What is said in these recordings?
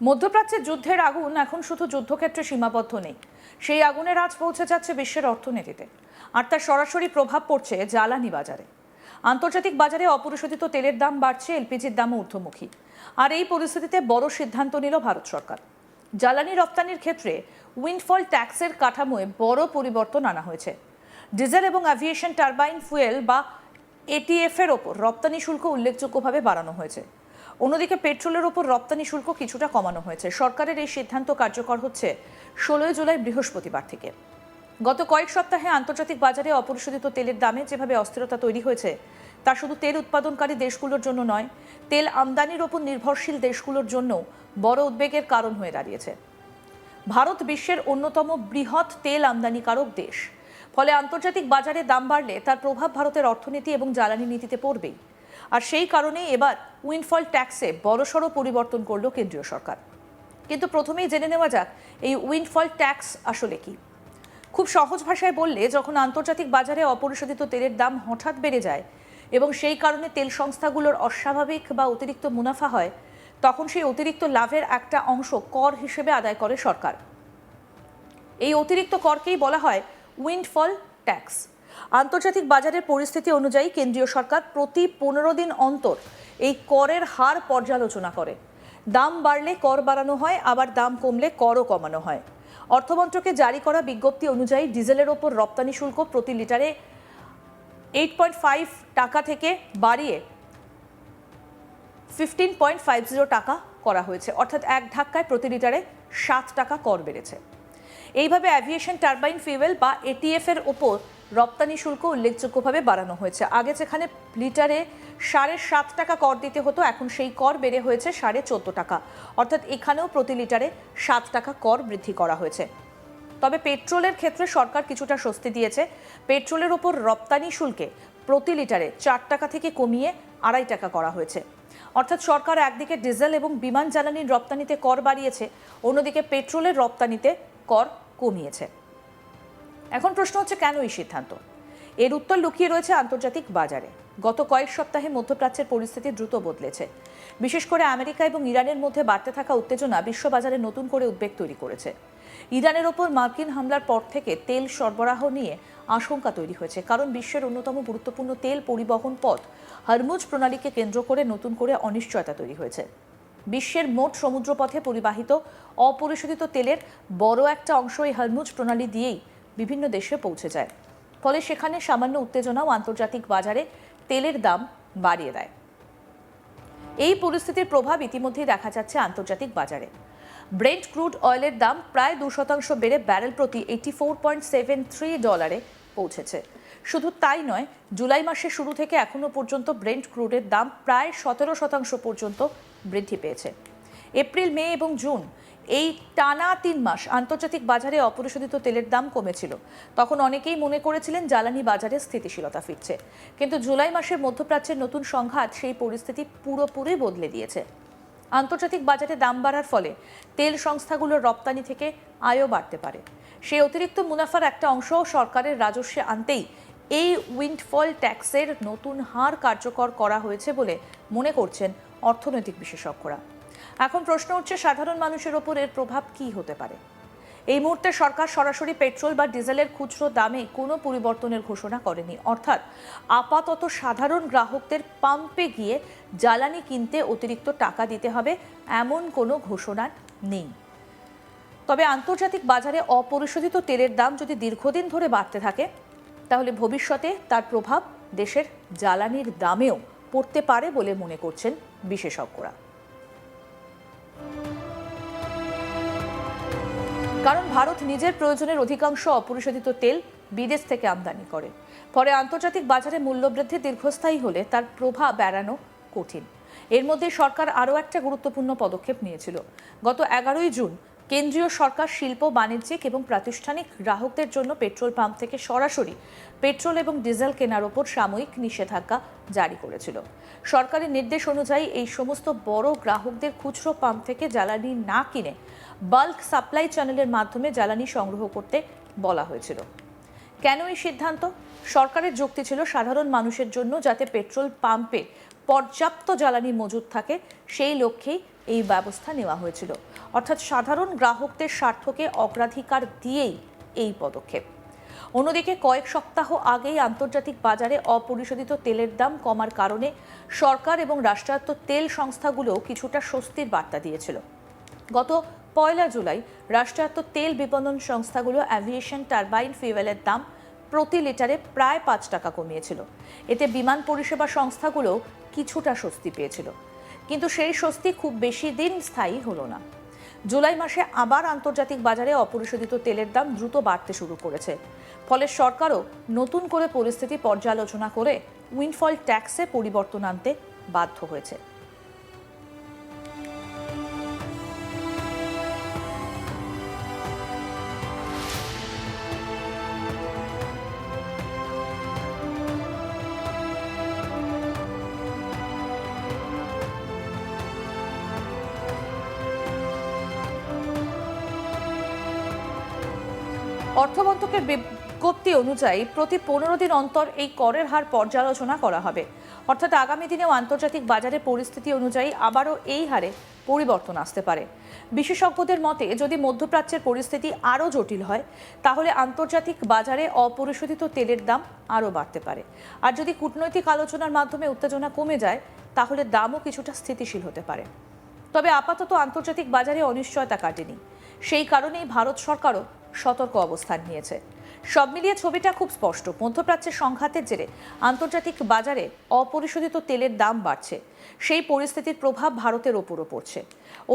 মধ্যপ্রাচ্যের যুদ্ধের আগুন এখন শুধু যুদ্ধক্ষেত্রে সীমাবদ্ধ নেই, সেই আগুনের আঁচ পৌঁছে যাচ্ছে বিশ্বের অর্থনীতিতে, আর তার সরাসরি প্রভাব পড়ছে জ্বালানি বাজারে। আন্তর্জাতিক বাজারে অপরিশোধিত তেলের দাম বাড়ছে, এলপিজির দামও ঊর্ধ্বমুখী। আর এই পরিস্থিতিতে বড় সিদ্ধান্ত নিল ভারত সরকার। জ্বালানি রপ্তানির ক্ষেত্রে উইন্ডফল ট্যাক্সের কাঠামোয় বড় পরিবর্তন আনা হয়েছে। ডিজেল এবং অ্যাভিয়েশন টারবাইন ফুয়েল বা এটিএফ এর ওপর রপ্তানি শুল্ক উল্লেখযোগ্যভাবে বাড়ানো হয়েছে। অন্যদিকে পেট্রোলের ওপর রপ্তানি শুল্ক কিছুটা কমানো হয়েছে। সরকারের এই সিদ্ধান্ত কার্যকর হচ্ছে 16 জুলাই বৃহস্পতিবার থেকে। গত কয়েক সপ্তাহে আন্তর্জাতিক বাজারে অপরিশোধিত তেলের দামে যেভাবে অস্থিরতা তৈরি হয়েছে, তা শুধু তেল উৎপাদনকারী দেশগুলোর জন্য নয়, তেল আমদানির ওপর নির্ভরশীল দেশগুলোর জন্য বড় উদ্বেগের কারণ হয়ে দাঁড়িয়েছে। ভারত বিশ্বের অন্যতম বৃহৎ তেল আমদানিকারক দেশ। ফলে আন্তর্জাতিক বাজারে দাম বাড়লে তার প্রভাব ভারতের অর্থনীতি এবং জ্বালানি নীতিতে পড়বেই। আর সেই কারণেই এবার উইন্ডফল ট্যাক্সে বড়সড় পরিবর্তন করল কেন্দ্রীয় সরকার। কিন্তু প্রথমেই জেনে নেওয়া যাক এই উইন্ডফল ট্যাক্স আসলে কি। খুব সহজ ভাষায় বললে, যখন আন্তর্জাতিক বাজারে অপরিশোধিত তেলের দাম হঠাৎ বেড়ে যায় এবং সেই কারণে তেল সংস্থাগুলোর অস্বাভাবিক বা অতিরিক্ত মুনাফা হয়, তখন সেই অতিরিক্ত লাভের একটা অংশ কর হিসেবে আদায় করে সরকার। এই অতিরিক্ত করকেই বলা হয় উইন্ডফল ট্যাক্স। আন্তর্জাতিক বাজারের পরিস্থিতি অনুযায়ী কেন্দ্রীয় সরকার প্রতি 15 দিন অন্তর এই করের হার পর্যালোচনা করে। দাম বাড়লে কর বাড়ানো হয়, আবার দাম কমলে করও কমানো হয়। অর্থমন্ত্রকে জারি করা বিজ্ঞপ্তি অনুযায়ী ডিজেলের ওপর রপ্তানি শুল্ক প্রতি লিটারে 8.5 টাকা থেকে বাড়িয়ে 15.50 টাকা করা হয়েছে, অর্থাৎ এক ধাক্কায় প্রতি লিটারে 7 টাকা কর বেড়েছে। এইভাবে অ্যাভিয়েশন টারবাইন ফুয়েল বা এটিএফ এর ওপর রপ্তানি শুল্ক উল্লেখযোগ্যভাবে বাড়ানো হয়েছে। আগে যেখানে লিটারে 7.5 টাকা কর দিতে হতো, এখন সেই কর বেড়ে হয়েছে 14.5 টাকা, অর্থাৎ এখানেও প্রতি লিটারে 7 টাকা কর বৃদ্ধি করা হয়েছে। তবে পেট্রোলের ক্ষেত্রে সরকার কিছুটা স্বস্তি দিয়েছে। পেট্রোলের ওপর রপ্তানি শুল্কে প্রতি লিটারে 4 টাকা থেকে কমিয়ে 2.5 টাকা করা হয়েছে। অর্থাৎ সরকার একদিকে ডিজেল এবং বিমান জ্বালানির রপ্তানিতে কর বাড়িয়েছে, অন্যদিকে পেট্রোলের রপ্তানিতে কর কমিয়েছে। এখন প্রশ্ন হচ্ছে, কেন এই সিদ্ধান্ত? এর উত্তর লুকিয়ে রয়েছে আন্তর্জাতিক বাজারে। গত কয়েক সপ্তাহে মধ্যপ্রাচ্যের পরিস্থিতি দ্রুত বদলেছে। বিশেষ করে আমেরিকা এবং ইরানের মধ্যে বাড়তে থাকা উত্তেজনা বিশ্ববাজারে নতুন করে উদ্বেগ তৈরি করেছে। ইরানের ওপর মার্কিন হামলার পর থেকে তেল সরবরাহ নিয়ে আশঙ্কা তৈরি হয়েছে, কারণ বিশ্বের অন্যতম গুরুত্বপূর্ণ তেল পরিবহন পথ হরমুজ প্রণালীকে কেন্দ্র করে নতুন করে অনিশ্চয়তা তৈরি হয়েছে। বিশ্বের মোট সমুদ্রপথে পরিবাহিত অপরিশোধিত তেলের বড় একটা অংশ এই হরমুজ প্রণালী দিয়েই বিভিন্ন দেশে পৌঁছে যায়। ফলে সেখানে সামান্য উত্তেজনাও আন্তর্জাতিক বাজারে তেলের দাম বাড়িয়ে দেয়। এই পরিস্থিতির প্রভাব ইতিমধ্যেই দেখা যাচ্ছে আন্তর্জাতিক বাজারে। ব্রেন্ট ক্রুড অয়েলের দাম প্রায় 2% বেড়ে ব্যারেল প্রতি $84.73 পৌঁছেছে। শুধু তাই নয়, জুলাই মাসের শুরু থেকে এখনো পর্যন্ত ব্রেন্ট ক্রুডের দাম প্রায় 17% পর্যন্ত বৃদ্ধি পেয়েছে। এপ্রিল, মে এবং জুন এই টানা 3 মাস আন্তর্জাতিক বাজারে অপরিশোধিত তেলের দাম কমেছিল। তখন অনেকেই মনে করেছিলেন জ্বালানি বাজারে স্থিতিশীলতা ফিরছে। কিন্তু জুলাই মাসের মধ্যপ্রাচ্যের নতুন সংঘাত সেই পরিস্থিতি পুরোপুরি বদলে দিয়েছে। আন্তর্জাতিক বাজারে দাম বাড়ার ফলে তেল সংস্থাগুলোর রপ্তানি থেকে আয়ও বাড়তে পারে। সেই অতিরিক্ত মুনাফার একটা অংশ সরকারের রাজস্বে আনতেই এই উইন্ডফল ট্যাক্সের নতুন হার কার্যকর করা হয়েছে বলে মনে করছেন অর্থনৈতিক বিশেষজ্ঞরা। এখন প্রশ্ন উঠছে, সাধারণ মানুষের ওপর এর প্রভাব কি হতে পারে? এই মুহূর্তে সরকার সরাসরি পেট্রোল বা ডিজেলের খুচরো দামে কোনো পরিবর্তনের ঘোষণা করেনি। অর্থাৎ আপাতত সাধারণ গ্রাহকদের পাম্পে গিয়ে জ্বালানি কিনতে অতিরিক্ত টাকা দিতে হবে, এমন কোনো ঘোষণা নেই। তবে আন্তর্জাতিক বাজারে অপরিশোধিত তেলের দাম যদি দীর্ঘদিন ধরে বাড়তে থাকে, তাহলে ভবিষ্যতে তার প্রভাব দেশের জ্বালানির দামেও পড়তে পারে বলে মনে করছেন বিশেষজ্ঞরা। কারণ ভারত নিজের প্রয়োজনের অধিকাংশ অপরিশোধিত তেল বিদেশ থেকে আমদানি করে। ফলে আন্তর্জাতিক বাজারে মূল্যবৃদ্ধি দীর্ঘস্থায়ী হলে তার প্রভাব এড়ানো কঠিন। এর মধ্যে সরকার আরও একটা গুরুত্বপূর্ণ পদক্ষেপ নিয়েছিল। গত 11ই জুন কেন্দ্রীয় সরকার শিল্প, বাণিজ্যিক এবং প্রাতিষ্ঠানিক গ্রাহকদের জন্য পেট্রোল পাম্প থেকে সরাসরি পেট্রোল এবং ডিজেল কেনার ওপর সাময়িক নিষেধাজ্ঞা জারি করেছিল। সরকারের নির্দেশ অনুযায়ী এই সমস্ত বড় গ্রাহকদের খুচরো পাম্প থেকে জ্বালানি না কিনে বাল্ক সাপ্লাই চ্যানেলের মাধ্যমে জ্বালানি সংগ্রহ করতে বলা হয়েছিল। কেন এই সিদ্ধান্ত? সরকারের যুক্তি ছিল সাধারণ মানুষের জন্য যাতে পেট্রোল পাম্পে পর্যাপ্ত জ্বালানি মজুদ থাকে, সেই লক্ষ্যেই এই ব্যবস্থা নেওয়া হয়েছিল। অর্থাৎ সাধারণ গ্রাহকদের স্বার্থকে অগ্রাধিকার দিয়েই এই পদক্ষেপ। অন্যদিকে কয়েক সপ্তাহ আগেই আন্তর্জাতিক বাজারে অপরিশোধিত তেলের দাম কমার কারণে সরকার এবং রাষ্ট্রায়ত্ত তেল সংস্থাগুলো কিছুটা স্বস্তির বার্তা দিয়েছিল। গত 1 জুলাই রাষ্ট্রায়ত্ত তেল বিপণন সংস্থাগুলো অ্যাভিয়েশন টারবাইন ফুয়েলের দাম প্রতি লিটারে প্রায় 5 টাকা কমিয়েছিল। এতে বিমান পরিষেবা সংস্থাগুলো কিছুটা স্বস্তি পেয়েছিল, কিন্তু সেই স্বস্তি খুব বেশি দিন স্থায়ী হলো না। জুলাই মাসে আবার আন্তর্জাতিক বাজারে অপরিশোধিত তেলের দাম দ্রুত বাড়তে শুরু করেছে। ফলে সরকারও নতুন করে পরিস্থিতি পর্যালোচনা করে উইন্ডফল ট্যাক্সে পরিবর্তন আনতে বাধ্য হয়েছে। অর্থমন্ত্রকের বিজ্ঞপ্তি অনুযায়ী প্রতি 15 দিন অন্তর এই করের হার পর্যালোচনা করা হবে। অর্থাৎ আগামী দিনেও আন্তর্জাতিক বাজারের পরিস্থিতি অনুযায়ী আবারও এই হারে পরিবর্তন আসতে পারে। বিশেষজ্ঞদের মতে যদি মধ্যপ্রাচ্যের পরিস্থিতি আরও জটিল হয় তাহলে আন্তর্জাতিক বাজারে অপরিশোধিত তেলের দাম আরও বাড়তে পারে। আর যদি কূটনৈতিক আলোচনার মাধ্যমে উত্তেজনা কমে যায় তাহলে দামও কিছুটা স্থিতিশীল হতে পারে। তবে আপাতত আন্তর্জাতিক বাজারে অনিশ্চয়তা কাটেনি, সেই কারণেই ভারত সরকারও সতর্ক অবস্থান নিয়েছে। সব মিলিয়ে ছবিটা খুব স্পষ্ট। মধ্যপ্রাচ্যের সংঘাতের জেরে আন্তর্জাতিক বাজারে অপরিশোধিত তেলের দাম বাড়ছে। সেই পরিস্থিতির প্রভাব ভারতের ওপরও পড়ছে।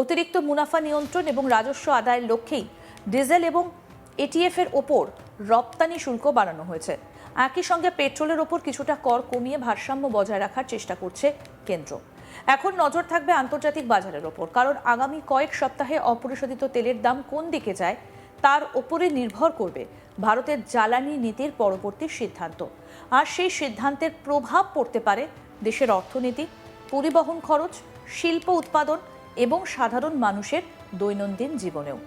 অতিরিক্ত মুনাফা নিয়ন্ত্রণ এবং রাজস্ব আদায়ের লক্ষ্যেই ডিজেল এবং এটিএফ এর ওপর রপ্তানি শুল্ক বাড়ানো হয়েছে। একই সঙ্গে পেট্রোলের ওপর কিছুটা কর কমিয়ে ভারসাম্য বজায় রাখার চেষ্টা করছে কেন্দ্র। এখন নজর থাকবে আন্তর্জাতিক বাজারের ওপর, কারণ আগামী কয়েক সপ্তাহে অপরিশোধিত তেলের দাম কোন দিকে যায় তার উপরে নির্ভর করবে ভারতের জ্বালানি নীতির পরবর্তী সিদ্ধান্ত। আর সেই সিদ্ধান্তের প্রভাব পড়তে পারে দেশের অর্থনীতি, পরিবহন খরচ, শিল্প উৎপাদন এবং সাধারণ মানুষের দৈনন্দিন জীবনেও।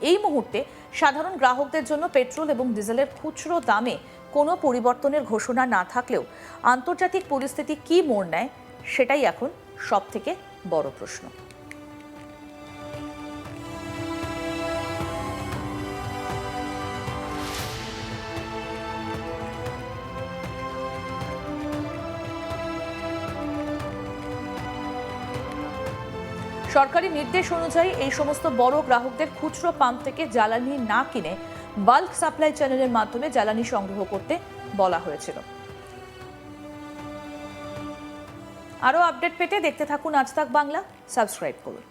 এই মুহূর্তে সাধারণ গ্রাহকদের জন্য পেট্রোল এবং ডিজেলের খুচরো দামে কোনো পরিবর্তনের ঘোষণা না থাকলেও আন্তর্জাতিক পরিস্থিতি কী মোড় নেয় সেটাই এখন সবথেকে বড় প্রশ্ন। সরকারি নির্দেশ অনুযায়ী এই সমস্ত বড় গ্রাহকদের খুচরো পাম্প থেকে জ্বালানি না কিনে বাল্ক সাপ্লাই চ্যানেলের মাধ্যমে জ্বালানি সংগ্রহ করতে বলা হয়েছিল। আরও আপডেট পেতে দেখতে থাকুন আজ তাক বাংলা, সাবস্ক্রাইব করুন।